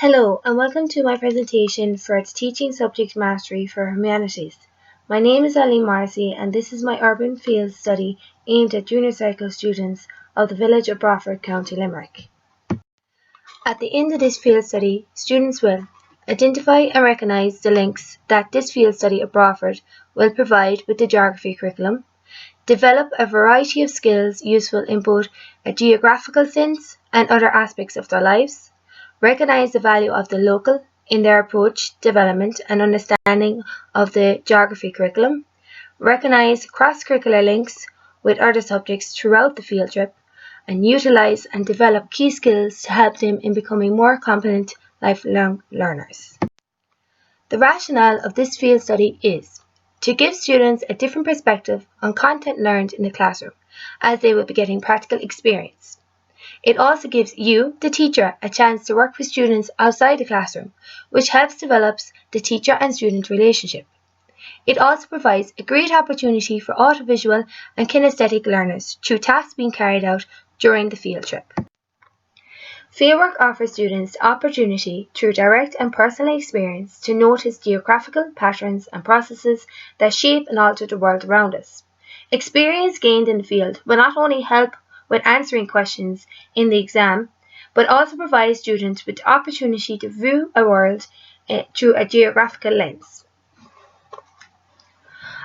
Hello and welcome to my presentation for its Teaching Subject Mastery for Humanities. My name is Eileen Morrissey and this is my urban field study aimed at junior cycle students of the village of Broadford, County Limerick. At the end of this field study, students will identify and recognise the links that this field study of Broadford will provide with the geography curriculum, develop a variety of skills useful in both a geographical sense and other aspects of their lives, recognise the value of the local in their approach, development and understanding of the geography curriculum, recognise cross-curricular links with other subjects throughout the field trip, and utilise and develop key skills to help them in becoming more competent lifelong learners. The rationale of this field study is to give students a different perspective on content learned in the classroom, as they will be getting practical experience. It also gives you, the teacher, a chance to work with students outside the classroom, which helps develop the teacher and student relationship. It also provides a great opportunity for audiovisual and kinesthetic learners through tasks being carried out during the field trip. Fieldwork offers students the opportunity through direct and personal experience to notice geographical patterns and processes that shape and alter the world around us. Experience gained in the field will not only help with answering questions in the exam, but also provide students with the opportunity to view a world through a geographical lens.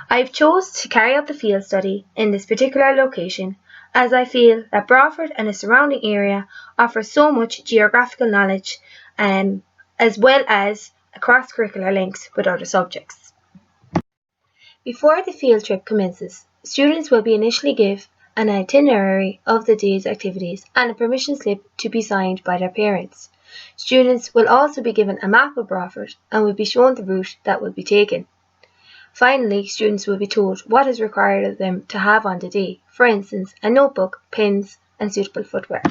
I've chosen to carry out the field study in this particular location as I feel that Broadford and the surrounding area offer so much geographical knowledge as well as cross-curricular links with other subjects. Before the field trip commences, students will be initially given an itinerary of the day's activities and a permission slip to be signed by their parents. Students will also be given a map of Broadford and will be shown the route that will be taken. Finally, students will be told what is required of them to have on the day, for instance, a notebook, pens and suitable footwear.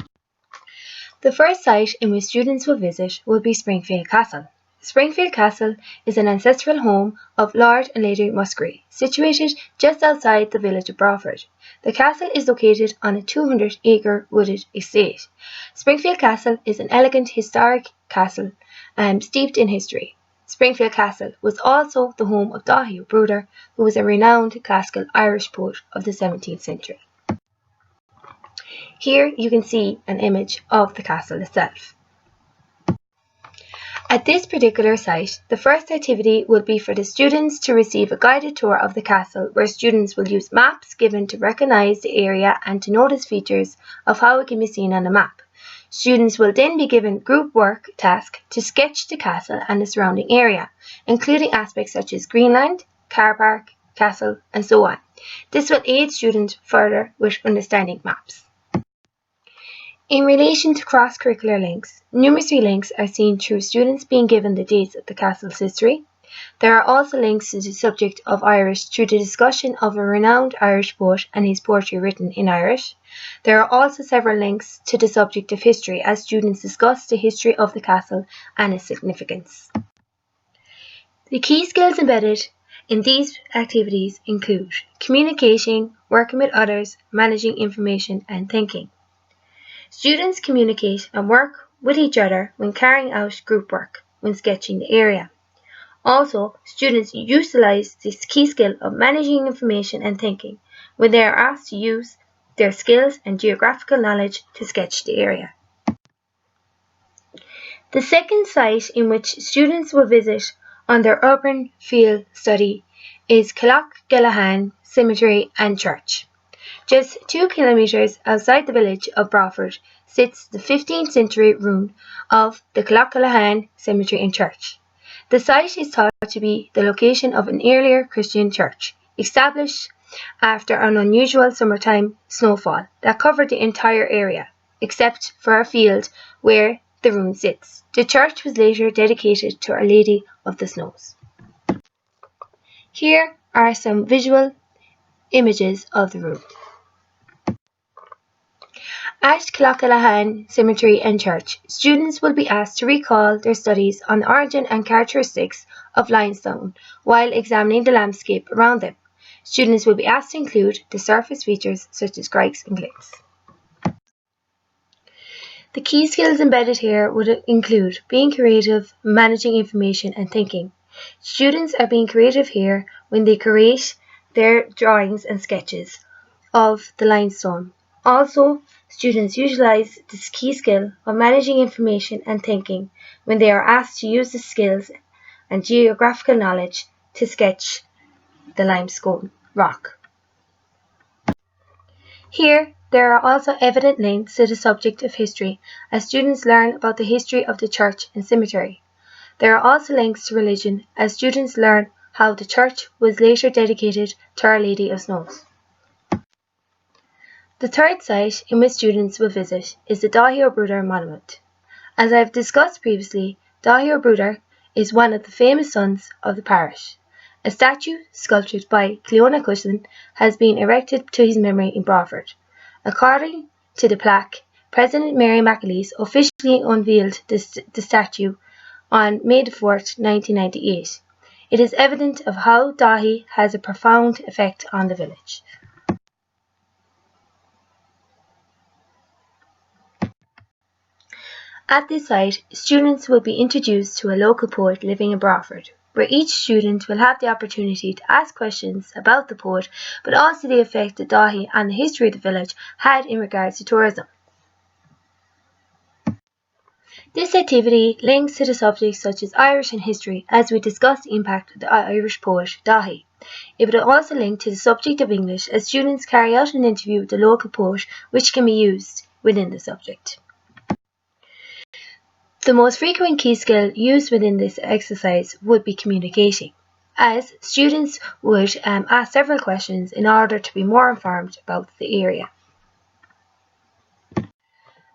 The first site in which students will visit will be Springfield Castle. Springfield Castle is an ancestral home of Lord and Lady Musgrave, situated just outside the village of Broadford. The castle is located on a 200-acre wooded estate. Springfield Castle is an elegant historic castle steeped in history. Springfield Castle was also the home of Dáithí Ó Brúdar, who was a renowned classical Irish poet of the 17th century. Here you can see an image of the castle itself. At this particular site, the first activity will be for the students to receive a guided tour of the castle, where students will use maps given to recognise the area and to notice features of how it can be seen on the map. Students will then be given group work task to sketch the castle and the surrounding area, including aspects such as Greenland, car park, castle and so on. This will aid students further with understanding maps. In relation to cross-curricular links, numerous links are seen through students being given the dates of the castle's history. There are also links to the subject of Irish through the discussion of a renowned Irish poet and his poetry written in Irish. There are also several links to the subject of history as students discuss the history of the castle and its significance. The key skills embedded in these activities include communicating, working with others, managing information and thinking. Students communicate and work with each other when carrying out group work, when sketching the area. Also, students utilise this key skill of managing information and thinking when they are asked to use their skills and geographical knowledge to sketch the area. The second site in which students will visit on their urban field study is Clough-Gallaghan Cemetery and Church. Just 2 kilometres outside the village of Broadford sits the 15th century ruin of the Clough-Gallaghan Cemetery and Church. The site is thought to be the location of an earlier Christian church, established after an unusual summertime snowfall that covered the entire area, except for a field where the ruin sits. The church was later dedicated to Our Lady of the Snows. Here are some visual images of the ruin. At Clough-Gallaghan Cemetery and Church, students will be asked to recall their studies on the origin and characteristics of limestone while examining the landscape around them. Students will be asked to include the surface features such as cracks and glints. The key skills embedded here would include being creative, managing information and thinking. Students are being creative here when they create their drawings and sketches of the limestone. Also, students utilise this key skill of managing information and thinking when they are asked to use the skills and geographical knowledge to sketch the limestone rock. Here, there are also evident links to the subject of history as students learn about the history of the church and cemetery. There are also links to religion as students learn how the church was later dedicated to Our Lady of Snows. The third site in which students will visit is the Daithí Ó Brúdar monument. As I have discussed previously, Daithí Ó Brúdar is one of the famous sons of the parish. A statue, sculpted by Cleona Cushin, has been erected to his memory in Broadford. According to the plaque, President Mary McAleese officially unveiled the statue on May 4, 1998. It is evident of how Daithí has a profound effect on the village. At this site, students will be introduced to a local poet living in Broadford, where each student will have the opportunity to ask questions about the poet, but also the effect that Daithí and the history of the village had in regards to tourism. This activity links to the subjects such as Irish and history, as we discussed the impact of the Irish poet Daithí. It would also link to the subject of English, as students carry out an interview with the local poet, which can be used within the subject. The most frequent key skill used within this exercise would be communicating, as students would ask several questions in order to be more informed about the area.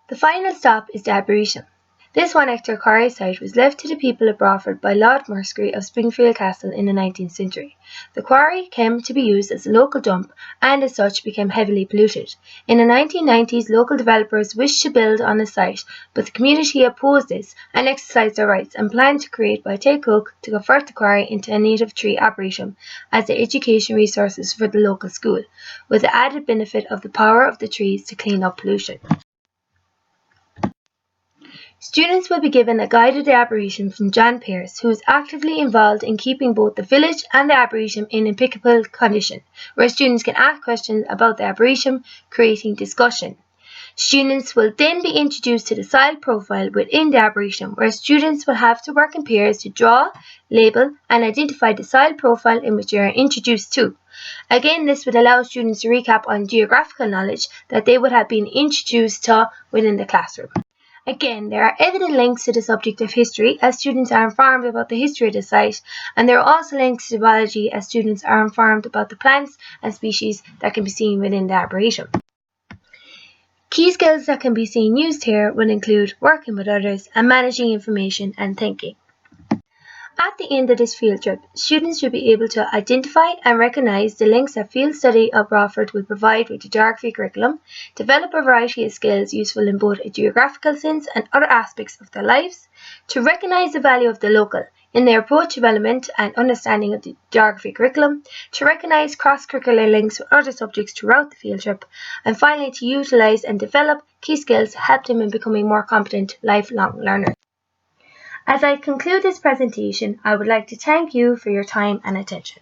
The final stop is the Arboretum. This 1 hectare quarry site was left to the people of Broadford by Lord Morrissey of Springfield Castle in the 19th century. The quarry came to be used as a local dump and as such became heavily polluted. In the 1990s, local developers wished to build on the site, but the community opposed this and exercised their rights and planned to create by Ted Cook to convert the quarry into a native tree arboretum as the education resources for the local school, with the added benefit of the power of the trees to clean up pollution. Students will be given a guide of the Arboretum from John Pearce, who is actively involved in keeping both the village and the Arboretum in impeccable condition, where students can ask questions about the Arboretum, creating discussion. Students will then be introduced to the soil profile within the Arboretum, where students will have to work in pairs to draw, label and identify the soil profile in which they are introduced to. Again, this would allow students to recap on geographical knowledge that they would have been introduced to within the classroom. Again, there are evident links to the subject of history as students are informed about the history of the site, and there are also links to biology as students are informed about the plants and species that can be seen within the Arboretum. Key skills that can be seen used here would include working with others and managing information and thinking. At the end of this field trip, students should be able to identify and recognise the links that field study of Broadford will provide with the geography curriculum, develop a variety of skills useful in both a geographical sense and other aspects of their lives, to recognise the value of the local in their approach development and understanding of the geography curriculum, to recognise cross-curricular links with other subjects throughout the field trip, and finally to utilise and develop key skills to help them in becoming more competent lifelong learners. As I conclude this presentation, I would like to thank you for your time and attention.